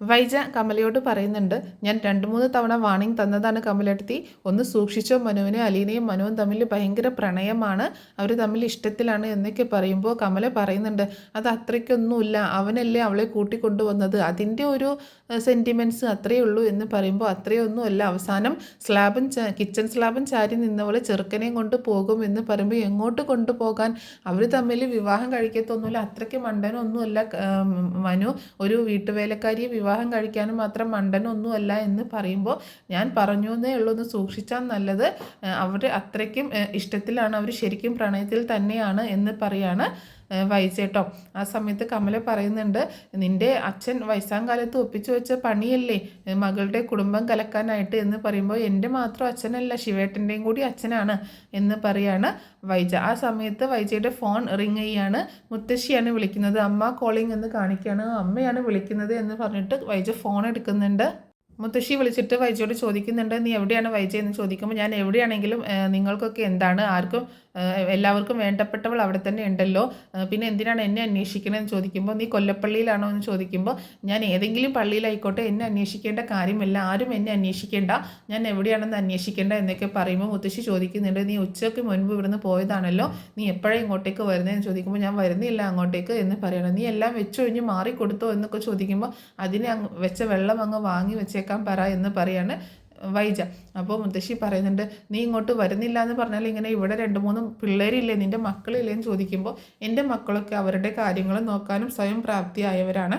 വൈജ കമലയോട് പറയുന്നുണ്ട്, ഞാൻ 2-3 തവണ വാണിംഗ് തന്നതാണ് കമലേട്ടത്തി, ഒന്ന് സൂക്ഷിച്ചോ മനുവിനെ. അലീനയും മനുവും തമ്മിൽ ഭയങ്കര പ്രണയമാണ്, അവർ തമ്മിൽ ഇഷ്ടത്തിലാണ് എന്നൊക്കെ പറയുമ്പോൾ കമല പറയുന്നുണ്ട്, അത് അത്രയ്ക്കൊന്നുമില്ല, അവനല്ലേ അവളെ കൂട്ടിക്കൊണ്ടുവന്നത്, അതിൻ്റെ ഒരു സെൻറ്റിമെൻറ്റ്സ് അത്രയേ ഉള്ളൂ എന്ന് പറയുമ്പോൾ അത്രയൊന്നുമല്ല. അവസാനം കിച്ചൺ സ്ലാബും ചാരി നിന്നവളെ ചെറുക്കനെയും കൊണ്ട് പോകും എന്ന് പറയുമ്പോൾ എങ്ങോട്ട് കൊണ്ടുപോകാൻ, അവർ തമ്മിൽ വിവാഹം കഴിക്കത്തൊന്നുമില്ല, അത്രയ്ക്ക് മണ്ടനൊന്നുമല്ല മനു, ഒരു വീട്ടുവേലക്കാരിയെ വിവാഹം കഴിക്കാനും മാത്രം മണ്ടനൊന്നുമല്ല എന്ന് പറയുമ്പോൾ ഞാൻ പറഞ്ഞു എന്നേ ഉള്ളൂ, ഒന്ന് സൂക്ഷിച്ചാൽ നല്ലത്, അവർ അത്രയ്ക്കും ഇഷ്ടത്തിലാണ്, അവർ ശരിക്കും പ്രണയത്തിൽ തന്നെയാണ് എന്ന് പറയാണ് വൈജേട്ടോ. ആ സമയത്ത് കമല പറയുന്നുണ്ട്, നിൻ്റെ അച്ഛൻ വയസ്സാം കാലത്ത് ഒപ്പിച്ചു വെച്ച പണിയല്ലേ മകളുടെ കുടുംബം കലക്കാനായിട്ട് എന്ന് പറയുമ്പോൾ എൻ്റെ മാത്രം അച്ഛനല്ല, ശിവേട്ടൻ്റെയും കൂടി അച്ഛനാണ് എന്ന് പറയാണ് വൈജ. ആ സമയത്ത് വൈജയുടെ ഫോൺ റിങ് ചെയ്യാണ്, മുത്തശ്ശിയാണ് വിളിക്കുന്നത്, അമ്മ കോളിംഗ് എന്ന് കാണിക്കുകയാണ്, അമ്മയാണ് വിളിക്കുന്നത് എന്ന് പറഞ്ഞിട്ട് വൈജ ഫോൺ എടുക്കുന്നുണ്ട്. മുത്തശ്ശി വിളിച്ചിട്ട് വൈജയോട് ചോദിക്കുന്നുണ്ട്, നീ എവിടെയാണ് വൈജ എന്ന് ചോദിക്കുമ്പോൾ, ഞാൻ എവിടെയാണെങ്കിലും നിങ്ങൾക്കൊക്കെ എന്താണ്, ആർക്കും എല്ലാവർക്കും വേണ്ടപ്പെട്ടവൾ അവിടെ തന്നെ ഉണ്ടല്ലോ, പിന്നെ എന്തിനാണ് എന്നെ അന്വേഷിക്കണമെന്ന് ചോദിക്കുമ്പോൾ, നീ കൊല്ലപ്പള്ളിയിലാണോ എന്ന് ചോദിക്കുമ്പോൾ, ഞാൻ ഏതെങ്കിലും പള്ളിയിലായിക്കോട്ടെ, എന്നെ അന്വേഷിക്കേണ്ട കാര്യമില്ല, ആരും എന്നെ അന്വേഷിക്കേണ്ട, ഞാൻ എവിടെയാണെന്ന് അന്വേഷിക്കേണ്ട എന്നൊക്കെ പറയുമ്പോൾ മുത്തശ്ശി ചോദിക്കുന്നുണ്ട്, നീ ഉച്ചയ്ക്ക് മുൻപ് ഇവിടുന്ന് പോയതാണല്ലോ, നീ എപ്പോഴും ഇങ്ങോട്ടേക്ക് വരുന്നതെന്ന് ചോദിക്കുമ്പോൾ, ഞാൻ വരുന്നില്ല അങ്ങോട്ടേക്ക് എന്ന് പറയണം. നീ എല്ലാം വെച്ചൊഴിഞ്ഞ് മാറിക്കൊടുത്തോ എന്നൊക്കെ ചോദിക്കുമ്പോൾ, അതിനെ വെച്ച വെള്ളം അങ്ങ് വാങ്ങി വെച്ചേക്കാൻ പറ എന്ന് പറയാണ് വൈജ. അപ്പോൾ മുത്തശ്ശി പറയുന്നുണ്ട്, നീ ഇങ്ങോട്ട് വരുന്നില്ല എന്ന് പറഞ്ഞാൽ ഇങ്ങനെ ഇവിടെ 2-3 പിള്ളേരില്ലേ, നിൻ്റെ മക്കളില്ലേ എന്ന് ചോദിക്കുമ്പോൾ, എൻ്റെ മക്കളൊക്കെ അവരുടെ കാര്യങ്ങൾ നോക്കാനും സ്വയം പ്രാപ്തിയായവരാണ്,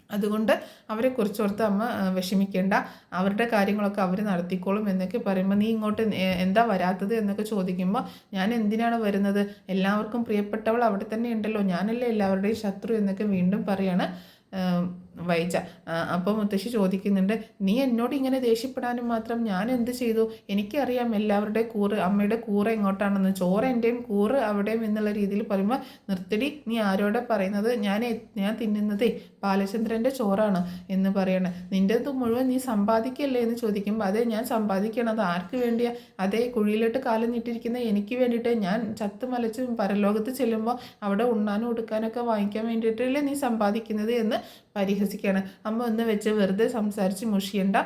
അതുകൊണ്ട് അവരെക്കുറിച്ചോർത്ത് അമ്മ വിഷമിക്കേണ്ട, അവരുടെ കാര്യങ്ങളൊക്കെ അവർ നടത്തിക്കോളും എന്നൊക്കെ പറയുമ്പോൾ, നീ ഇങ്ങോട്ട് എന്താ വരാത്തത് എന്നൊക്കെ ചോദിക്കുമ്പോൾ, ഞാൻ എന്തിനാണ് വരുന്നത്, എല്ലാവർക്കും പ്രിയപ്പെട്ടവൾ അവിടെ തന്നെ ഉണ്ടല്ലോ, ഞാനല്ലേ എല്ലാവരുടെയും ശത്രു എന്നൊക്കെ വീണ്ടും പറയാണ് വൈജ. അപ്പോൾ മുത്തശ്ശി ചോദിക്കുന്നുണ്ട്, നീ എന്നോട് ഇങ്ങനെ ദേഷ്യപ്പെടാനും മാത്രം ഞാൻ എന്ത് ചെയ്തു, എനിക്കറിയാം എല്ലാവരുടെ കൂറ്, അമ്മയുടെ കൂറ് എങ്ങോട്ടാണെന്ന്, ചോറ് എൻ്റെയും കൂറ് അവിടെയും എന്നുള്ള രീതിയിൽ പറയുമ്പോൾ, നിർത്തടി, നീ ആരോടെ പറയുന്നത്, ഞാൻ തിന്നുന്നതേ ബാലചന്ദ്രൻ്റെ ചോറാണ് എന്ന് പറയണം. നിൻ്റെത് മുഴുവൻ നീ സമ്പാദിക്കല്ലേ എന്ന് ചോദിക്കുമ്പോൾ, അതെ ഞാൻ സമ്പാദിക്കണം, അത് ആർക്ക് വേണ്ടിയാ, അതേ കുഴിയിലോട്ട് കാലം നീട്ടിരിക്കുന്ന എനിക്ക് വേണ്ടിയിട്ട്, ഞാൻ ചത്ത് മലച്ച് പരലോകത്ത് ചെല്ലുമ്പോൾ അവിടെ ഉണ്ണാനും ഉടുക്കാനൊക്കെ വാങ്ങിക്കാൻ വേണ്ടിയിട്ടല്ലേ നീ സമ്പാദിക്കുന്നത് എന്ന് പരിഹസിക്കുകയാണ്. അമ്മ ഒന്ന് വെച്ച് വെറുതെ സംസാരിച്ച് മുഷിയണ്ട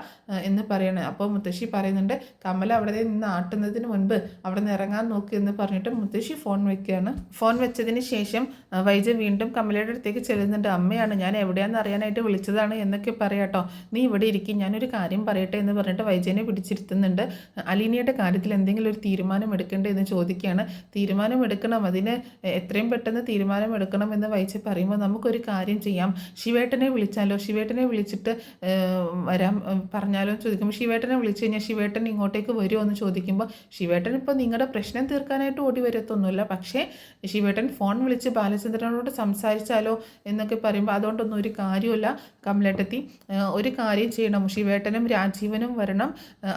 എന്ന് പറയണം. അപ്പോൾ മുത്തശ്ശി പറയുന്നുണ്ട്, കമല അവിടെ നിന്ന് ആട്ടുന്നതിന് മുൻപ് അവിടെ നിന്ന് ഇറങ്ങാൻ നോക്ക് എന്ന് പറഞ്ഞിട്ട് മുത്തശ്ശി ഫോൺ വെക്കുകയാണ്. ഫോൺ വെച്ചതിന് ശേഷം വൈജ വീണ്ടും കമലയുടെ അടുത്തേക്ക് ചെല്ലുന്നുണ്ട്, അമ്മയാണ്, ഞാൻ എവിടെയാണെന്ന് അറിയാനായിട്ട് വിളിച്ചതാണ് എന്നൊക്കെ പറയാട്ടോ, നീ ഇവിടെ ഇരിക്കും, ഞാനൊരു കാര്യം പറയട്ടെ എന്ന് പറഞ്ഞിട്ട് വൈജനെ പിടിച്ചിരുത്തുന്നുണ്ട്. അലീനയുടെ കാര്യത്തിൽ എന്തെങ്കിലും ഒരു തീരുമാനം എടുക്കണ്ടേ എന്ന് ചോദിക്കുകയാണ്. തീരുമാനം എടുക്കണം, അതിന് എത്രയും പെട്ടെന്ന് തീരുമാനം എടുക്കണം എന്ന് വൈജ പറയുമ്പോൾ, നമുക്കൊരു കാര്യം ചെയ്യാം, ശിവേട്ടനെ വിളിച്ചാലോ, ശിവേട്ടനെ വിളിച്ചിട്ട് വരാം പറഞ്ഞാലോ എന്ന് ചോദിക്കുമ്പോൾ, ശിവേട്ടനെ വിളിച്ചു കഴിഞ്ഞാൽ ശിവേട്ടൻ ഇങ്ങോട്ടേക്ക് വരുമോ എന്ന് ചോദിക്കുമ്പോൾ, ശിവേട്ടൻ ഇപ്പോൾ നിങ്ങളുടെ പ്രശ്നം തീർക്കാനായിട്ട് ഓടി വരത്തൊന്നുമില്ല, പക്ഷേ ശിവേട്ടൻ ഫോൺ വിളിച്ച് ബാലചന്ദ്രനോട് സംസാരിച്ചാലോ എന്നൊക്കെ പറയുമ്പോൾ, അതുകൊണ്ടൊന്നും ഒരു കാര്യമില്ല കമലേട്ടത്തി, ഒരു കാര്യം ചെയ്യണം, ശിവേട്ടനും രാജീവനും വരണം,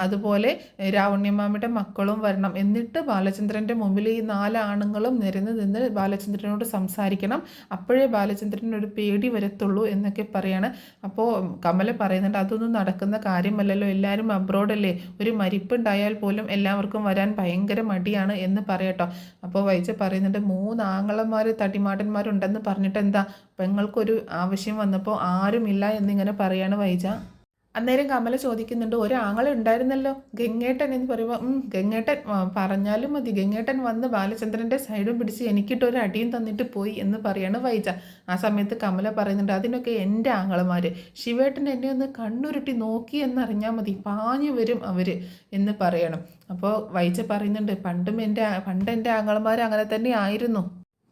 അതുപോലെ രാവണ്യമാമിയുടെ മക്കളും വരണം, എന്നിട്ട് ബാലചന്ദ്രൻ്റെ മുമ്പിൽ ഈ 4 ആണുങ്ങളും നിരന്ന് നിന്ന് ബാലചന്ദ്രനോട് സംസാരിക്കണം, അപ്പോഴേ ബാലചന്ദ്രനൊരു പേടി വരത്തുള്ളൂ എന്നൊക്കെ പറയാണ്. അപ്പോൾ കമല പറയുന്നുണ്ട്, അതൊന്നും നടക്കുന്ന കാര്യമല്ലല്ലോ, എല്ലാവരും അബ്രോഡല്ലേ, ഒരു മരിപ്പുണ്ടായാൽ പോലും എല്ലാവർക്കും വരാൻ ഭയങ്കര മടിയാണ് എന്ന് പറയട്ടോ. അപ്പോൾ വൈജ പറയുന്നുണ്ട്, 3 ആങ്ങളമാർ തടിമാടന്മാരുണ്ടെന്ന് പറഞ്ഞിട്ട് എന്താ, പെങ്ങൾക്കൊരു ആവശ്യം വന്നപ്പോൾ ആരുമില്ല എന്നിങ്ങനെ പറയാണ് വൈജ. അന്നേരം കമല ചോദിക്കുന്നുണ്ട്, ഒരാങ്ങളെ ഉണ്ടായിരുന്നല്ലോ ഗംഗേട്ടൻ എന്ന് പറയുമ്പോൾ, ഗംഗേട്ടൻ പറഞ്ഞാലും മതി, ഗംഗേട്ടൻ വന്ന് ബാലചന്ദ്രൻ്റെ സൈഡും പിടിച്ച് എനിക്കിട്ടൊരു അടിയും തന്നിട്ട് പോയി എന്ന് പറയാണ് വൈജ. ആ സമയത്ത് കമല പറയുന്നുണ്ട്, അതിനൊക്കെ എൻ്റെ ആങ്ങളമാർ, ശിവേട്ടൻ എന്നെ ഒന്ന് കണ്ണുരുട്ടി നോക്കി എന്നറിഞ്ഞാൽ മതി, പാഞ്ഞു വരും അവർ എന്ന് പറയണം. അപ്പോൾ വൈജ പറയുന്നുണ്ട്, പണ്ട് എൻ്റെ ആങ്ങളമാർ അങ്ങനെ തന്നെ ആയിരുന്നു,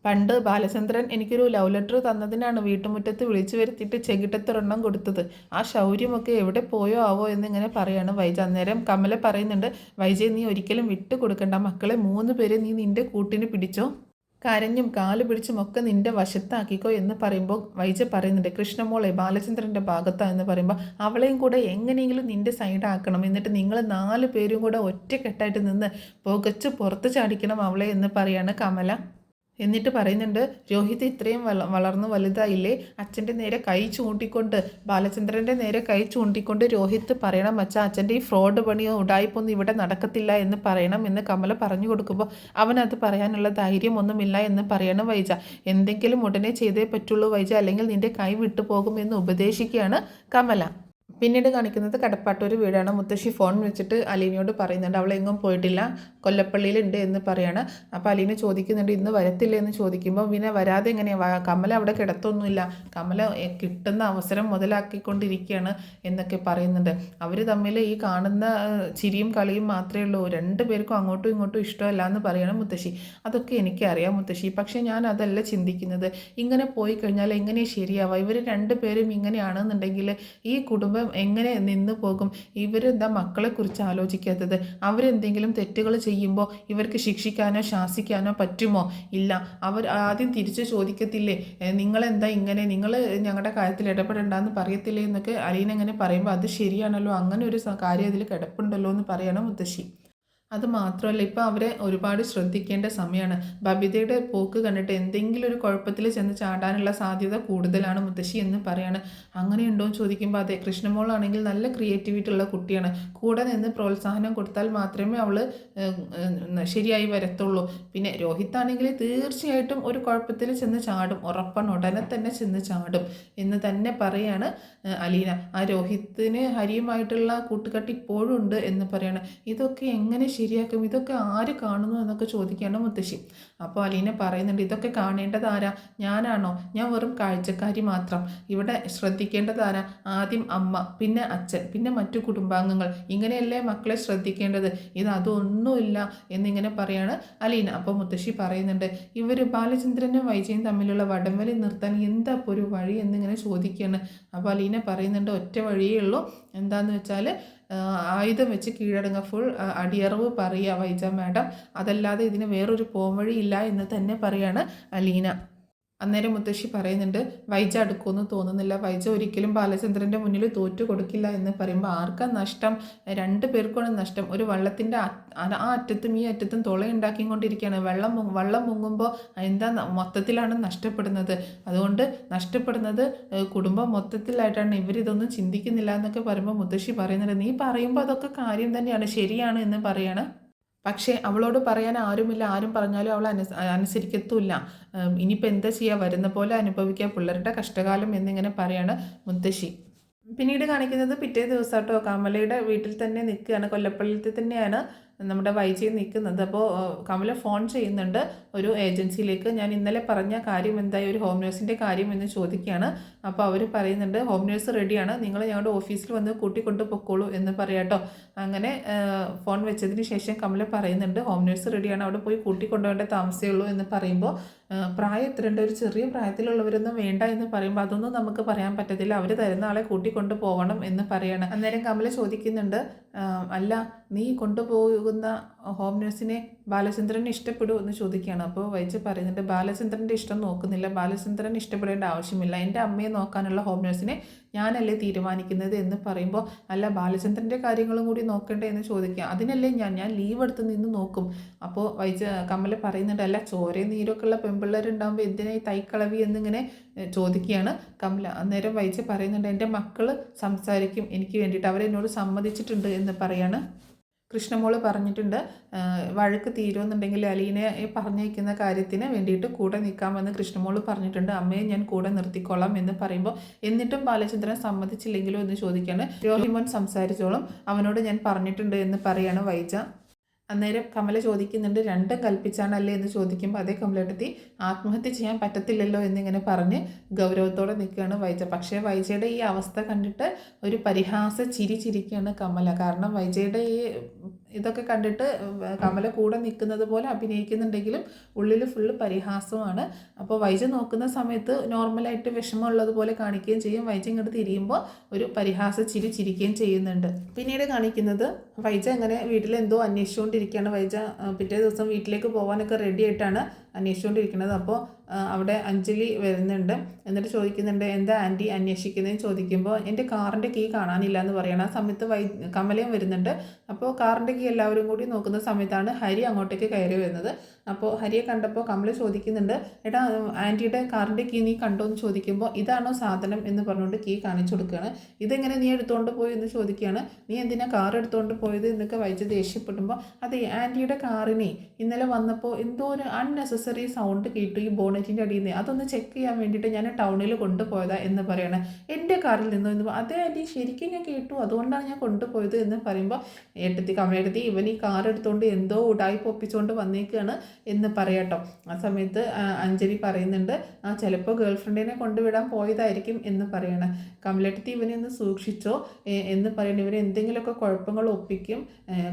പണ്ട് ബാലചന്ദ്രൻ എനിക്കൊരു ലവ് ലെറ്റർ തന്നതിനാണ് വീട്ടുമുറ്റത്ത് വിളിച്ചു വരുത്തിയിട്ട് ചെകിട്ടത്തൊരെണ്ണം കൊടുത്തത്, ആ ശൗര്യമൊക്കെ എവിടെ പോയോ ആവോ എന്നിങ്ങനെ പറയാണ് വൈജ. അന്നേരം കമല പറയുന്നുണ്ട്, വൈജയെ നീ ഒരിക്കലും വിട്ടു കൊടുക്കണ്ട, മക്കളെ 3 പേരെ നീ നിൻ്റെ കൂട്ടിന് പിടിച്ചോ, കരഞ്ഞും കാല് പിടിച്ചും ഒക്കെ നിൻ്റെ വശത്താക്കിക്കോ എന്ന് പറയുമ്പോൾ വൈജ പറയുന്നുണ്ട്, കൃഷ്ണമോളെ ബാലചന്ദ്രൻ്റെ ഭാഗത്താ എന്ന് പറയുമ്പോൾ, അവളെയും കൂടെ എങ്ങനെയെങ്കിലും നിൻ്റെ സൈഡാക്കണം, എന്നിട്ട് നിങ്ങൾ 4 പേരും കൂടെ ഒറ്റക്കെട്ടായിട്ട് നിന്ന് പുകച്ച് പുറത്ത് ചാടിക്കണം അവളെ എന്ന് പറയാണ് കമല. എന്നിട്ട് പറയുന്നുണ്ട്, രോഹിത് ഇത്രയും വളർന്നു വലുതായില്ലേ, അച്ഛൻ്റെ നേരെ കൈ ചൂണ്ടിക്കൊണ്ട്, ബാലചന്ദ്രൻ്റെ നേരെ കൈ ചൂണ്ടിക്കൊണ്ട് രോഹിത് പറയണം, അച്ഛാ അച്ഛൻ്റെ ഈ ഫ്രോഡ് പണിയോ ഉടായിപ്പൊന്നും ഇവിടെ നടക്കത്തില്ല എന്ന് പറയണം എന്ന് കമല പറഞ്ഞു കൊടുക്കുമ്പോൾ അവനത് പറയാനുള്ള ധൈര്യമൊന്നുമില്ല എന്ന് പറയണം വൈജ. എന്തെങ്കിലും ഉടനെ ചെയ്തേ പറ്റുള്ളൂ വൈജ, അല്ലെങ്കിൽ നിൻ്റെ കൈ വിട്ടു പോകുമെന്ന് ഉപദേശിക്കുകയാണ് കമല. പിന്നീട് കാണിക്കുന്നത് കടപ്പാട്ടൂർ വീടാണ്. മുത്തശ്ശി ഫോൺ വെച്ചിട്ട് അലീനയോട് പറയുന്നുണ്ട് അവളെങ്ങും പോയിട്ടില്ല, കൊല്ലപ്പള്ളിയിലുണ്ട് എന്ന് പറയാണ്. അപ്പോൾ അലീന ചോദിക്കുന്നുണ്ട് ഇന്ന് വരത്തില്ല എന്ന് ചോദിക്കുമ്പോൾ പിന്നെ വരാതെ എങ്ങനെയാണ്, കമല അവിടെ കിടത്തൊന്നുമില്ല, കമല കിട്ടുന്ന അവസരം മുതലാക്കിക്കൊണ്ടിരിക്കുകയാണ് എന്നൊക്കെ പറയുന്നുണ്ട്. അവർ തമ്മിൽ ഈ കാണുന്ന ചിരിയും കളിയും മാത്രമേ ഉള്ളൂ, രണ്ടു പേർക്കും അങ്ങോട്ടും ഇങ്ങോട്ടും ഇഷ്ടമല്ല എന്ന് പറയണം മുത്തശ്ശി. അതൊക്കെ എനിക്കറിയാം മുത്തശ്ശി, പക്ഷേ ഞാൻ അതല്ല ചിന്തിക്കുന്നത്, ഇങ്ങനെ പോയി കഴിഞ്ഞാൽ എങ്ങനെ ശരിയാവുക, ഇവർ രണ്ടുപേരും ഇങ്ങനെയാണെന്നുണ്ടെങ്കിൽ ഈ കുടുംബം എങ്ങനെ നിന്നു പോകും, ഇവരെന്താ മക്കളെക്കുറിച്ച് ആലോചിക്കാത്തത്, അവരെന്തെങ്കിലും തെറ്റുകൾ ചെയ്യുമ്പോൾ ഇവർക്ക് ശിക്ഷിക്കാനോ ശാസിക്കാനോ പറ്റുമോ, ഇല്ല, അവർ ആദ്യം തിരിച്ചു ചോദിക്കത്തില്ലേ നിങ്ങളെന്താ ഇങ്ങനെ, നിങ്ങൾ ഞങ്ങളുടെ കാര്യത്തിൽ ഇടപെടണ്ടെന്ന് പറയത്തില്ലേ എന്നൊക്കെ അലീന അങ്ങനെ പറയുമ്പോൾ അത് ശരിയാണല്ലോ, അങ്ങനെ ഒരു കാര്യം അതിൽ കിടപ്പുണ്ടല്ലോ എന്ന് പറയണം മുത്തശ്ശി. അത് മാത്രമല്ല ഇപ്പോൾ അവരെ ഒരുപാട് ശ്രദ്ധിക്കേണ്ട സമയമാണ്. ബബിതയുടെ പോക്ക് കണ്ടിട്ട് എന്തെങ്കിലും ഒരു കുഴപ്പത്തിൽ ചെന്ന് ചാടാനുള്ള സാധ്യത കൂടുതലാണ് മുത്തശ്ശി എന്ന് പറയാണ്. അങ്ങനെയുണ്ടോ എന്ന് ചോദിക്കുമ്പോൾ അതെ, കൃഷ്ണമോളാണെങ്കിൽ നല്ല ക്രിയേറ്റിവിറ്റി ഉള്ള കുട്ടിയാണ്, കൂടെ നിന്ന് പ്രോത്സാഹനം കൊടുത്താൽ മാത്രമേ അവൾ ശരിയായി വരത്തുള്ളൂ. പിന്നെ രോഹിത്താണെങ്കിൽ തീർച്ചയായിട്ടും ഒരു കുഴപ്പത്തിൽ ചെന്ന് ചാടും, ഉറപ്പാണ്, ഉടനെ തന്നെ ചെന്ന് ചാടും എന്ന് തന്നെ പറയാണ് അലീന. ആ രോഹിത്തിന് ഹരിയുമായിട്ടുള്ള കൂട്ടുകെട്ട് ഇപ്പോഴും ഉണ്ട് എന്ന് പറയാണ്. ഇതൊക്കെ എങ്ങനെ ശരിയാക്കും, ഇതൊക്കെ ആര് കാണുന്നു എന്നൊക്കെ ചോദിക്കുകയാണ് മുത്തശ്ശി. അപ്പോൾ അലീന പറയുന്നുണ്ട് ഇതൊക്കെ കാണേണ്ടത് ആരാ, ഞാനാണോ, ഞാൻ വെറും കാഴ്ചക്കാരി മാത്രം, ഇവിടെ ശ്രദ്ധിക്കേണ്ടത് ആരാ, ആദ്യം അമ്മ, പിന്നെ അച്ഛൻ, പിന്നെ മറ്റു കുടുംബാംഗങ്ങൾ, ഇങ്ങനെയല്ലേ മക്കളെ ശ്രദ്ധിക്കേണ്ടത്, ഇത് അതൊന്നുമില്ല എന്നിങ്ങനെ പറയാണ് അലീന. അപ്പോൾ മുത്തശ്ശി പറയുന്നുണ്ട് ഇവർ ബാലചന്ദ്രനും വൈജയും തമ്മിലുള്ള വടംവലി നിർത്താൻ എന്താ ഇപ്പോൾ ഒരു വഴി എന്നിങ്ങനെ ചോദിക്കുകയാണ്. അപ്പോൾ അലീന പറയുന്നുണ്ട് ഒറ്റ വഴിയേ ഉള്ളൂ, എന്താണെന്ന് വെച്ചാൽ ആയുധം വെച്ച് കീഴടങ്ങുക, ഫുൾ അടിയറവ് പറയുക വൈജ മാഡം, അതല്ലാതെ ഇതിന് വേറൊരു പോംവഴിയില്ല എന്ന് തന്നെ പറയാണ് അലീന. അന്നേരം മുത്തശ്ശി പറയുന്നുണ്ട് വൈജ അടുക്കുമെന്ന് തോന്നുന്നില്ല, വൈജ ഒരിക്കലും ബാലചന്ദ്രൻ്റെ മുന്നിൽ തോറ്റു കൊടുക്കില്ല എന്ന് പറയുമ്പോൾ ആർക്കാ നഷ്ടം, രണ്ടു പേർക്കാണ് നഷ്ടം. ഒരു വള്ളത്തിൻ്റെ ആ അറ്റത്തും ഈ അറ്റത്തും തുളയുണ്ടാക്കിക്കൊണ്ടിരിക്കുകയാണ്, വള്ളം മുങ്ങുമ്പോൾ എന്താ മൊത്തത്തിലാണ് നഷ്ടപ്പെടുന്നത്, അതുകൊണ്ട് നഷ്ടപ്പെടുന്നത് കുടുംബം മൊത്തത്തിലായിട്ടാണ്, ഇവരിതൊന്നും ചിന്തിക്കുന്നില്ല എന്നൊക്കെ പറയുമ്പോൾ മുത്തശ്ശി പറയുന്നുണ്ട് നീ പറയുമ്പോൾ അതൊക്കെ കാര്യം തന്നെയാണ്, ശരിയാണ് എന്ന് പറയണം. പക്ഷേ അവളോട് പറയാൻ ആരുമില്ല, ആരും പറഞ്ഞാലും അവൾ അനുസരിക്കത്തുമില്ല. ഇനിയിപ്പോൾ എന്താ ചെയ്യുക, വരുന്ന പോലെ അനുഭവിക്കുക, പിള്ളേരുടെ കഷ്ടകാലം എന്നിങ്ങനെ പറയാണ് മുത്തശ്ശി. പിന്നീട് കാണിക്കുന്നത് പിറ്റേ ദിവസം കേട്ടോ, കമലയുടെ വീട്ടിൽ തന്നെ നിൽക്കുകയാണ്, കൊല്ലപ്പള്ളിയിൽ തന്നെയാണ് നമ്മുടെ വൈജി നിൽക്കുന്നത്. അപ്പോൾ കമല ഫോൺ ചെയ്യുന്നുണ്ട് ഒരു ഏജൻസിയിലേക്ക്, ഞാൻ ഇന്നലെ പറഞ്ഞ കാര്യം എന്തായി, ഒരു ഹോം നേഴ്സിൻ്റെ കാര്യം എന്ന് ചോദിക്കുകയാണ്. അപ്പോൾ അവർ പറയുന്നുണ്ട് ഹോം നേഴ്സ് റെഡിയാണ്, നിങ്ങൾ ഞങ്ങളുടെ ഓഫീസിൽ വന്ന് കൂട്ടിക്കൊണ്ട് പൊക്കോളൂ എന്ന് പറയാട്ടോ. അങ്ങനെ ഫോൺ വെച്ചതിന് ശേഷം കമല പറയുന്നുണ്ട് ഹോം നേഴ്സ് റെഡിയാണ്, അവിടെ പോയി കൂട്ടിക്കൊണ്ടുപോകേണ്ട താമസമേ ഉള്ളൂ എന്ന് പറയുമ്പോൾ പ്രായം എത്രയുണ്ട്, ഒരു ചെറിയ പ്രായത്തിലുള്ളവരൊന്നും വേണ്ട എന്ന് പറയുമ്പോൾ അതൊന്നും നമുക്ക് പറയാൻ പറ്റത്തില്ല, അവർ തരുന്ന ആളെ കൂട്ടിക്കൊണ്ട് പോകണം എന്ന് പറയണം. അന്നേരം കമല ചോദിക്കുന്നുണ്ട് അല്ല നീ കൊണ്ടുപോകുന്ന ഹോം നേഴ്സിനെ ബാലചന്ദ്രന് ഇഷ്ടപ്പെടുമോ എന്ന് ചോദിക്കുകയാണ്. അപ്പോൾ വൈജ പറയുന്നുണ്ട് ബാലചന്ദ്രൻ്റെ ഇഷ്ടം നോക്കുന്നില്ല, ബാലചന്ദ്രൻ ഇഷ്ടപ്പെടേണ്ട ആവശ്യമില്ല, എൻ്റെ അമ്മയെ നോക്കാനുള്ള ഹോം നേഴ്സിനെ ഞാനല്ലേ തീരുമാനിക്കുന്നത് എന്ന് പറയുമ്പോൾ അല്ല ബാലചന്ദ്രൻ്റെ കാര്യങ്ങളും കൂടി നോക്കണ്ടേ എന്ന് ചോദിക്കുക. അതിനല്ലേ ഞാൻ ലീവ് എടുത്ത് നിന്ന് നോക്കും. അപ്പോൾ കമല പറയുന്നുണ്ട് അല്ല ചോരയും നീരൊക്കെ ഉള്ള പെൺപിള്ളേരുണ്ടാകുമ്പോൾ എന്തിനായി തൈക്കളവി എന്നിങ്ങനെ ചോദിക്കുകയാണ് കമല. അന്നേരം വൈജ പറയുന്നുണ്ട് എൻ്റെ മക്കൾ സംസാരിക്കും എനിക്ക് വേണ്ടിയിട്ട്, അവരെന്നോട് സമ്മതിച്ചിട്ടുണ്ട് എന്ന് പറയാണ്. കൃഷ്ണമോള് പറഞ്ഞിട്ടുണ്ട് വഴക്ക് തീരുമെന്നുണ്ടെങ്കിൽ അലീനയെ പറഞ്ഞയക്കുന്ന കാര്യത്തിന് വേണ്ടിയിട്ട് കൂടെ നിൽക്കാമെന്ന് കൃഷ്ണമോള് പറഞ്ഞിട്ടുണ്ട്, അമ്മയെ ഞാൻ കൂടെ നിർത്തിക്കോളാം എന്ന് പറയുമ്പോൾ എന്നിട്ടും ബാലചന്ദ്രൻ സമ്മതിച്ചില്ലെങ്കിലോ എന്ന് ചോദിക്കുകയാണ്. രോഹിമോൻ സംസാരിച്ചോളും, അവനോട് ഞാൻ പറഞ്ഞിട്ടുണ്ട് എന്ന് പറയാണ് വൈജ. അന്നേരം കമല ചോദിക്കുന്നുണ്ട് രണ്ടും കൽപ്പിച്ചാണല്ലേ എന്ന് ചോദിക്കുമ്പോൾ അതേ കമലേട്ടത്തി ആത്മഹത്യ ചെയ്യാൻ പറ്റത്തില്ലല്ലോ എന്നിങ്ങനെ പറഞ്ഞ് ഗൗരവത്തോടെ നിൽക്കുകയാണ് വൈജ. പക്ഷേ വൈജയുടെ ഈ അവസ്ഥ കണ്ടിട്ട് ഒരു പരിഹാസ ചിരിക്കുകയാണ് കമല. കാരണം വൈജയുടെ ഈ ഇതൊക്കെ കണ്ടിട്ട് കമല കൂടെ നിൽക്കുന്നത് പോലെ അഭിനയിക്കുന്നുണ്ടെങ്കിലും ഉള്ളിൽ ഫുള്ള് പരിഹാസമാണ്. അപ്പോൾ വൈജ നോക്കുന്ന സമയത്ത് നോർമലായിട്ട് വിഷമമുള്ളതുപോലെ കാണിക്കുകയും ചെയ്യും, വൈജ ഇങ്ങോട്ട് തിരിയുമ്പോൾ ഒരു പരിഹാസ ചിരിക്കുകയും ചെയ്യുന്നുണ്ട്. പിന്നീട് കാണിക്കുന്നത് വൈജ അങ്ങനെ വീട്ടിലെന്തോ അന്വേഷിച്ചുകൊണ്ടിരിക്കുകയാണ്. വൈജ പിറ്റേ ദിവസം വീട്ടിലേക്ക് പോകാനൊക്കെ റെഡി ആയിട്ടാണ് അന്വേഷിച്ചുകൊണ്ടിരിക്കുന്നത്. അപ്പോൾ അവിടെ അഞ്ജലി വരുന്നുണ്ട്. എന്നിട്ട് ചോദിക്കുന്നുണ്ട്, എന്താ ആൻറ്റി അന്വേഷിക്കുന്നതെന്ന് ചോദിക്കുമ്പോൾ എൻ്റെ കാറിൻ്റെ കീ കാണാനില്ല എന്ന് പറയണം. ആ സമയത്ത് കമലയും വരുന്നുണ്ട്. അപ്പോൾ കാറിൻ്റെ കീ എല്ലാവരും കൂടി നോക്കുന്ന സമയത്താണ് ഹരി അങ്ങോട്ടേക്ക് കയറി വരുന്നത്. അപ്പോൾ ഹരിയെ കണ്ടപ്പോൾ കമല ചോദിക്കുന്നുണ്ട്, എടാ ആൻറ്റിയുടെ കാറിൻ്റെ കീ നീ കണ്ടോ എന്ന് ചോദിക്കുമ്പോൾ ഇതാണോ സാധനം എന്ന് പറഞ്ഞുകൊണ്ട് കീ കാണിച്ചു കൊടുക്കുകയാണ്. ഇതെങ്ങനെ നീ എടുത്തുകൊണ്ട് പോയി എന്ന് ചോദിക്കുകയാണ്. നീ എന്തിനാ കാർ എടുത്തുകൊണ്ട് പോയത് എന്നൊക്കെ വൈജ ദേഷ്യപ്പെടുമ്പോൾ, അതെ ആൻറ്റിയുടെ കാറിനെ ഇന്നലെ വന്നപ്പോൾ എന്തോ ഒരു അൺനെസസറി സൗണ്ട് കേട്ടു ഈ ബോണറ്റിൻ്റെ അടിയിൽ നിന്ന്, അതൊന്ന് ചെക്ക് ചെയ്യാൻ വേണ്ടിയിട്ട് ഞാൻ ടൗണിൽ കൊണ്ടുപോയതാ എന്ന് പറയണം. എൻ്റെ കാറിൽ നിന്നോ എന്ന് അതേ ആൻറ്റി ശരിക്കും ഞാൻ കേട്ടു, അതുകൊണ്ടാണ് ഞാൻ കൊണ്ടുപോയത് എന്ന് പറയുമ്പോൾ കമലെടുത്തി ഇവൻ ഈ കാർ എടുത്തുകൊണ്ട് എന്തോ ഉടായ്പ ഒപ്പിച്ചുകൊണ്ട് വന്നേക്കാണ് എന്ന് പറയാട്ടോ. ആ സമയത്ത് അഞ്ജലി പറയുന്നുണ്ട്, ചിലപ്പോൾ ഗേൾ ഫ്രണ്ടിനെ കൊണ്ടുവിടാൻ പോയതായിരിക്കും എന്ന് പറയണം. കമലെടുത്തി ഇവനെ ഒന്ന് സൂക്ഷിച്ചോ എന്ന് പറയണം, ഇവർ എന്തെങ്കിലുമൊക്കെ കുഴപ്പങ്ങൾ ഒപ്പിക്കും,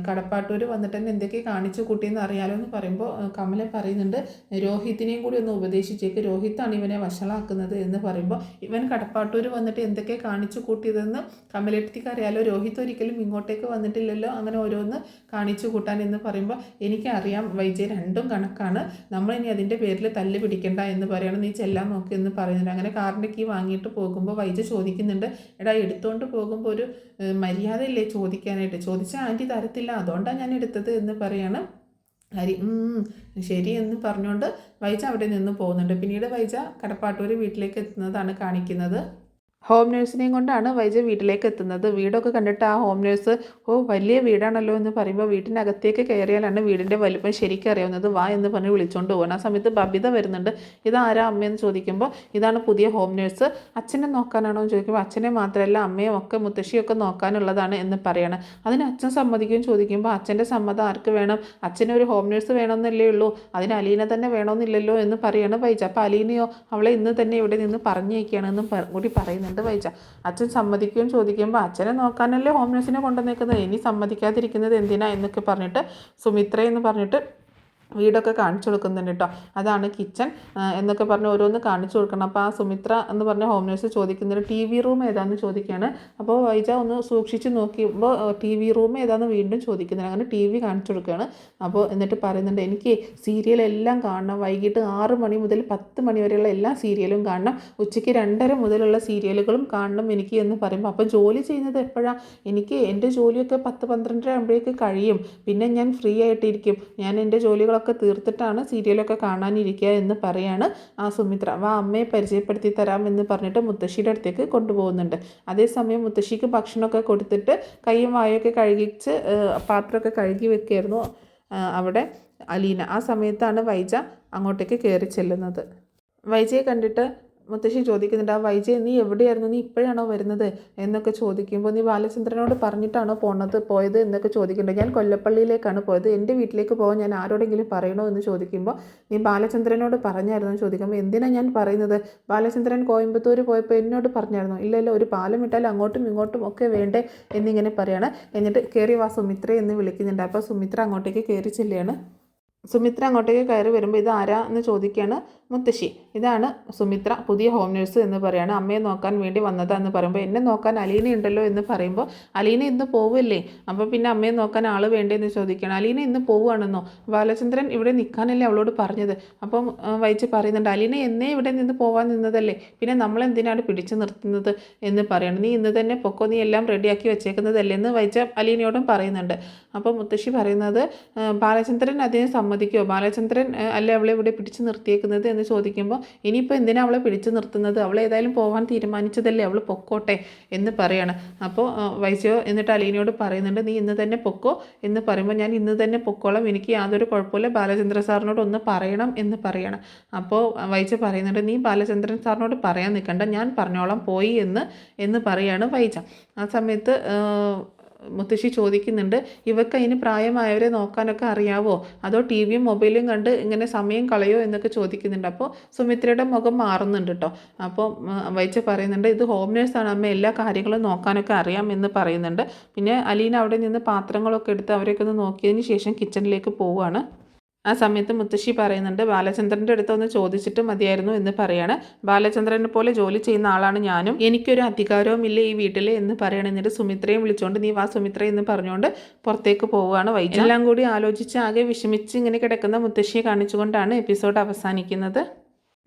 കടപ്പാട്ടൂർ വന്നിട്ട് തന്നെ എന്തൊക്കെ കാണിച്ചു കൂട്ടിയെന്ന് അറിയാലോ എന്ന് പറയുമ്പോൾ കമല പറയുന്നുണ്ട്, രോഹിത്തിനെയും കൂടി ഒന്ന് ഉപദേശിച്ചേക്ക്, രോഹിത്താണ് ഇവനെ വഷളാക്കുന്നത് എന്ന് പറയുമ്പോൾ ഇവൻ കടപ്പാട്ടൂർ വന്നിട്ട് എന്തൊക്കെ കാണിച്ചു കൂട്ടിയതെന്ന് കമലെടുത്തിക്ക് അറിയാലോ, രോഹിത് ഒരിക്കലും ഇങ്ങോട്ടേക്ക് വന്നിട്ടില്ലല്ലോ അങ്ങനെ ഓരോന്ന് കാണിച്ചു കൂട്ടാൻ എന്ന് പറയുമ്പോൾ എനിക്കറിയാം വൈജയ് രണ്ടും കണക്കാണ്, നമ്മളിനി അതിൻ്റെ പേരിൽ തല്ല് പിടിക്കണ്ട എന്ന് പറയണം, നീ ചെല്ലാൻ നോക്കി എന്ന് പറയുന്നുണ്ട്. അങ്ങനെ കാറിൻ്റെ കീ വാങ്ങിയിട്ട് പോകുമ്പോൾ വൈജ ചോദിക്കുന്നുണ്ട്, എടാ എടുത്തുകൊണ്ട് പോകുമ്പോൾ ഒരു മര്യാദയില്ലേ ചോദിക്കാനായിട്ട്, ചോദിച്ചാൽ ആൻറ്റി തരത്തില്ല അതുകൊണ്ടാണ് ഞാൻ എടുത്തത് എന്ന് പറയാണ്. ഹരി ശരി എന്ന് പറഞ്ഞുകൊണ്ട് വൈജ അവിടെ നിന്ന് പോകുന്നുണ്ട്. പിന്നീട് വൈജ കടപ്പാട്ടൂർ വീട്ടിലേക്ക് എത്തുന്നതാണ് കാണിക്കുന്നത്. ഹോം നേഴ്സിനെയും കൊണ്ടാണ് വൈജ വീട്ടിലേക്ക് എത്തുന്നത്. വീടൊക്കെ കണ്ടിട്ട് ആ ഹോം നേഴ്സ്, വലിയ വീടാണല്ലോ എന്ന് പറയുമ്പോൾ വീട്ടിനകത്തേക്ക് കയറിയാലാണ് വീടിൻ്റെ വലുപ്പം ശരിക്കും അറിയാവുന്നത്. വാ എന്ന് പറഞ്ഞ് വിളിച്ചുകൊണ്ട് പോകണം. ആ സമയത്ത് ബബിത വരുന്നുണ്ട്. ഇതാരാ അമ്മയെന്ന് ചോദിക്കുമ്പോൾ ഇതാണ് പുതിയ ഹോം നേഴ്സ്, അച്ഛനെ നോക്കാനാണോ എന്ന് ചോദിക്കുമ്പോൾ അച്ഛനെ മാത്രമല്ല അമ്മയും ഒക്കെ മുത്തശ്ശിയൊക്കെ നോക്കാനുള്ളതാണ് എന്ന് പറയണം. അതിന് അച്ഛൻ സമ്മതിക്കുകയും ചോദിക്കുമ്പോൾ അച്ഛൻ്റെ സമ്മതം ആർക്ക് വേണം, അച്ഛനൊരു ഹോം നേഴ്സ് വേണമെന്നല്ലേ ഉള്ളൂ, അതിന് അലീന തന്നെ വേണമെന്നില്ലല്ലോ എന്ന് പറയണം വൈജ. അപ്പോൾ അലീനയോ അവളെ ഇന്ന് തന്നെ ഇവിടെ നിന്ന് പറഞ്ഞേക്കുകയാണെന്നും കൂടി പറയുന്നുണ്ട് വൈജ. അച്ഛൻ സമ്മതിക്കുകയും ചോദിക്കുമ്പോൾ അച്ഛനെ നോക്കാനല്ലേ ഹോം നേഴ്സിനെ കൊണ്ടുവന്നേക്കുന്നത്, ഇനി സമ്മതിക്കാതിരിക്കുന്നത് എന്തിനാ എന്നൊക്കെ പറഞ്ഞിട്ട് സുമിത്ര എന്ന് പറഞ്ഞിട്ട് വീടൊക്കെ കാണിച്ചു കൊടുക്കുന്നുണ്ട് കേട്ടോ. അതാണ് കിച്ചൺ എന്നൊക്കെ പറഞ്ഞ് ഓരോന്ന് കാണിച്ചു കൊടുക്കണം. അപ്പോൾ ആ സുമിത്ര എന്ന് പറഞ്ഞ ഹോം നേഴ്സ് ചോദിക്കുന്നത് ടി വി റൂം ഏതാണെന്ന് ചോദിക്കുകയാണ്. അപ്പോൾ വൈജ ഒന്ന് സൂക്ഷിച്ച് നോക്കിയപ്പോൾ ടി വി റൂം ഏതാണെന്ന് വീണ്ടും ചോദിക്കുന്നത്. അങ്ങനെ ടി വി കാണിച്ചു കൊടുക്കുകയാണ്. അപ്പോൾ എന്നിട്ട് പറയുന്നുണ്ട്, എനിക്ക് സീരിയലെല്ലാം കാണണം, വൈകിട്ട് 6 മണി മുതൽ 10 മണി വരെയുള്ള എല്ലാ സീരിയലും കാണണം, ഉച്ചയ്ക്ക് 2:30 മുതലുള്ള സീരിയലുകളും കാണണം എനിക്ക് എന്ന് പറയുമ്പോൾ, അപ്പോൾ ജോലി ചെയ്യുന്നത് എപ്പോഴാണ്, എനിക്ക് എൻ്റെ ജോലിയൊക്കെ 10-12 ആകുമ്പോഴേക്ക് കഴിയും, പിന്നെ ഞാൻ ഫ്രീ ആയിട്ടിരിക്കും, ഞാൻ എൻ്റെ ജോലികൾ ഒക്കെ തീർത്തിട്ടാണ് സീരിയലൊക്കെ കാണാനിരിക്കുക എന്ന് പറയാണ് ആ സുമിത്ര. വാ അമ്മയെ പരിചയപ്പെടുത്തി തരാം എന്ന് പറഞ്ഞിട്ട് മുത്തശ്ശിയുടെ അടുത്തേക്ക് കൊണ്ടുപോകുന്നുണ്ട്. അതേസമയം മുത്തശ്ശിക്ക് ഭക്ഷണമൊക്കെ കൊടുത്തിട്ട് കൈയും വായൊക്കെ കഴുകിച്ച് പാത്രമൊക്കെ കഴുകി വെക്കുകയായിരുന്നു അവിടെ അലീന. ആ സമയത്താണ് വൈജ അങ്ങോട്ടേക്ക് കയറി ചെല്ലുന്നത്. വൈജയെ കണ്ടിട്ട് മുത്തശ്ശി ചോദിക്കുന്നുണ്ട്, ആ വൈജയ് നീ എവിടെയായിരുന്നു, നീ ഇപ്പോഴാണോ വരുന്നത് എന്നൊക്കെ ചോദിക്കുമ്പോൾ, നീ ബാലചന്ദ്രനോട് പറഞ്ഞിട്ടാണോ പോയത് എന്നൊക്കെ ചോദിക്കുന്നുണ്ട്. ഞാൻ കൊല്ലപ്പള്ളിയിലേക്കാണ് പോയത്, എൻ്റെ വീട്ടിലേക്ക് പോകാൻ ഞാൻ ആരോടെങ്കിലും പറയണോ എന്ന് ചോദിക്കുമ്പോൾ, നീ ബാലചന്ദ്രനോട് പറഞ്ഞായിരുന്നു എന്ന് ചോദിക്കുമ്പോൾ, എന്തിനാണ് ഞാൻ പറയുന്നത്, ബാലചന്ദ്രൻ കോയമ്പത്തൂർ പോയപ്പോൾ എന്നോട് പറഞ്ഞായിരുന്നു, ഇല്ലല്ലോ ഒരു പാലം ഇട്ടാൽ അങ്ങോട്ടും ഇങ്ങോട്ടും ഒക്കെ വേണ്ടേ എന്നിങ്ങനെ പറയാണ്. എന്നിട്ട് കയറി വാ സുമിത്ര എന്ന് വിളിക്കുന്നുണ്ട്. അപ്പോൾ സുമിത്ര അങ്ങോട്ടേക്ക് കയറി ചെല്ലുകയാണ്. സുമിത്ര അങ്ങോട്ടേക്ക് കയറി വരുമ്പോൾ ഇത് ആരാ എന്ന് ചോദിക്കുകയാണ് മുത്തശ്ശി. ഇതാണ് സുമിത്ര, പുതിയ ഹോം നേഴ്സ് എന്ന് പറയുകയാണ്. അമ്മയെ നോക്കാൻ വേണ്ടി വന്നതാന്ന് പറയുമ്പോൾ, എന്നെ നോക്കാൻ അലീന ഉണ്ടല്ലോ എന്ന് പറയുമ്പോൾ, അലീന ഇന്ന് പോവില്ലേ, അപ്പോൾ പിന്നെ അമ്മയെ നോക്കാൻ ആൾ വേണ്ടേന്ന് ചോദിക്കുകയാണ്. അലീന ഇന്ന് പോവുകയാണെന്നോ, ബാലചന്ദ്രൻ ഇവിടെ നിൽക്കാനല്ലേ അവളോട് പറഞ്ഞത്. അപ്പം വൈജ് പറയുന്നുണ്ട്, അലീന എന്നേ ഇവിടെ നിന്ന് പോകാൻ നിന്നതല്ലേ, പിന്നെ നമ്മളെന്തിനാണ് പിടിച്ചു നിർത്തുന്നത് എന്ന് പറയണം. നീ ഇന്ന് തന്നെ പൊക്കോ, നീ എല്ലാം റെഡിയാക്കി വെച്ചേക്കുന്നതല്ലേ എന്ന് വൈജ അലീനയോടും പറയുന്നുണ്ട്. അപ്പോൾ മുത്തശ്ശി പറയുന്നത്, ബാലചന്ദ്രൻ അതിന് സമ്മതിക്കുമോ, ബാലചന്ദ്രൻ അല്ലേ അവളെ ഇവിടെ പിടിച്ചു നിർത്തിയേക്കുന്നത് എന്ന് ചോദിക്കുമ്പോൾ, ഇനിയിപ്പോൾ എന്തിനാണ് അവളെ പിടിച്ചു നിർത്തുന്നത്, അവളെ ഏതായാലും പോകാൻ തീരുമാനിച്ചതല്ലേ, അവൾ പൊക്കോട്ടെ എന്ന് പറയാണ്. അപ്പോൾ വൈജയോ എന്നിട്ട് അലീനയോട് പറയുന്നുണ്ട്, നീ ഇന്ന് തന്നെ പൊക്കോ എന്ന് പറയുമ്പോൾ, ഞാൻ ഇന്ന് തന്നെ പൊക്കോളാം, എനിക്ക് യാതൊരു കുഴപ്പമില്ല, ബാലചന്ദ്ര സാറിനോട് ഒന്ന് പറയണം എന്ന് പറയണം. അപ്പോൾ വൈജ പറയുന്നുണ്ട്, നീ ബാലചന്ദ്രൻ സാറിനോട് പറയാൻ നിൽക്കണ്ട, ഞാൻ പറഞ്ഞോളാം പോയി എന്ന് പറയാണ് വൈജ. ആ സമയത്ത് മുത്തശ്ശി ചോദിക്കുന്നുണ്ട്, ഇവർക്ക് അതിന് പ്രായമായവരെ നോക്കാനൊക്കെ അറിയാവോ, അതോ ടി വിയും മൊബൈലും കണ്ട് ഇങ്ങനെ സമയം കളയോ എന്നൊക്കെ ചോദിക്കുന്നുണ്ട്. അപ്പോൾ സുമിത്രയുടെ മുഖം മാറുന്നുണ്ട് കേട്ടോ. അപ്പോൾ വൈജ പറയുന്നുണ്ട്, ഇത് ഹോം നേഴ്സാണ് അമ്മ, എല്ലാ കാര്യങ്ങളും നോക്കാനൊക്കെ അറിയാം എന്ന് പറയുന്നുണ്ട്. പിന്നെ അലീന അവിടെ നിന്ന് പാത്രങ്ങളൊക്കെ എടുത്ത് അവരെയൊക്കെ ഒന്ന് നോക്കിയതിന് ശേഷം കിച്ചണിലേക്ക് പോവുകയാണ്. ആ സമയത്ത് മുത്തശ്ശി പറയുന്നുണ്ട് ബാലചന്ദ്രൻ്റെ അടുത്ത് ഒന്ന് ചോദിച്ചിട്ട് മതിയായിരുന്നു എന്ന് പറയാണ്. ബാലചന്ദ്രനെ പോലെ ജോലി ചെയ്യുന്ന ആളാണ് ഞാനും, എനിക്കൊരു അധികാരവും ഇല്ല ഈ വീട്ടിൽ എന്ന് പറയണം. എന്നിട്ട് സുമിത്രയും വിളിച്ചുകൊണ്ട് നീ വാ സുമിത്ര എന്ന് പറഞ്ഞുകൊണ്ട് പുറത്തേക്ക് പോവുകയാണ് വൈജ. എല്ലാം കൂടി ആലോചിച്ച് ആകെ വിഷമിച്ച് ഇങ്ങനെ കിടക്കുന്ന മുത്തശ്ശിയെ കാണിച്ചുകൊണ്ടാണ് എപ്പിസോഡ് അവസാനിക്കുന്നത്.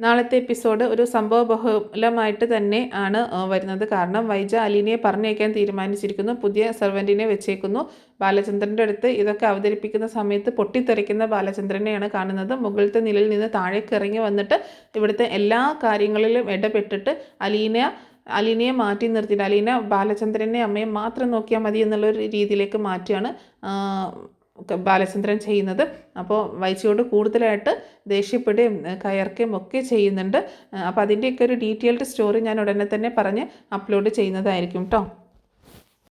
നാളത്തെ എപ്പിസോഡ് ഒരു സംഭവബഹുലമായിട്ട് തന്നെ ആണ് വരുന്നത്. കാരണം വൈജ അലീനയെ പറഞ്ഞയക്കാൻ തീരുമാനിച്ചിരിക്കുന്നു, പുതിയ സെർവൻറ്റിനെ വെച്ചേക്കുന്നു. ബാലചന്ദ്രൻ്റെ അടുത്ത് ഇതൊക്കെ അവതരിപ്പിക്കുന്ന സമയത്ത് പൊട്ടിത്തെറിക്കുന്ന ബാലചന്ദ്രനെയാണ് കാണുന്നത്. മുകളിലത്തെ നിലയിൽ നിന്ന് താഴേക്ക് ഇറങ്ങി വന്നിട്ട് ഇവിടുത്തെ എല്ലാ കാര്യങ്ങളിലും ഇടപെട്ടിട്ട് അലീനയെ മാറ്റി നിർത്തിയിട്ട് അലീന ബാലചന്ദ്രനെ അമ്മയെ മാത്രം നോക്കിയാൽ മതി എന്നുള്ളൊരു രീതിയിലേക്ക് മാറ്റിയാണ് ബാലചന്ദ്രൻ ചെയ്യുന്നത്. അപ്പോൾ വൈജയോട് കൂടുതലായിട്ട് ദേഷ്യപ്പെടുകയും കയർക്കുകയും ഒക്കെ ചെയ്യുന്നുണ്ട്. അപ്പോൾ അതിൻ്റെയൊക്കെ ഒരു ഡീറ്റെയിൽഡ് സ്റ്റോറി ഞാൻ ഉടനെ തന്നെ പറഞ്ഞ് അപ്ലോഡ് ചെയ്യുന്നതായിരിക്കും കേട്ടോ.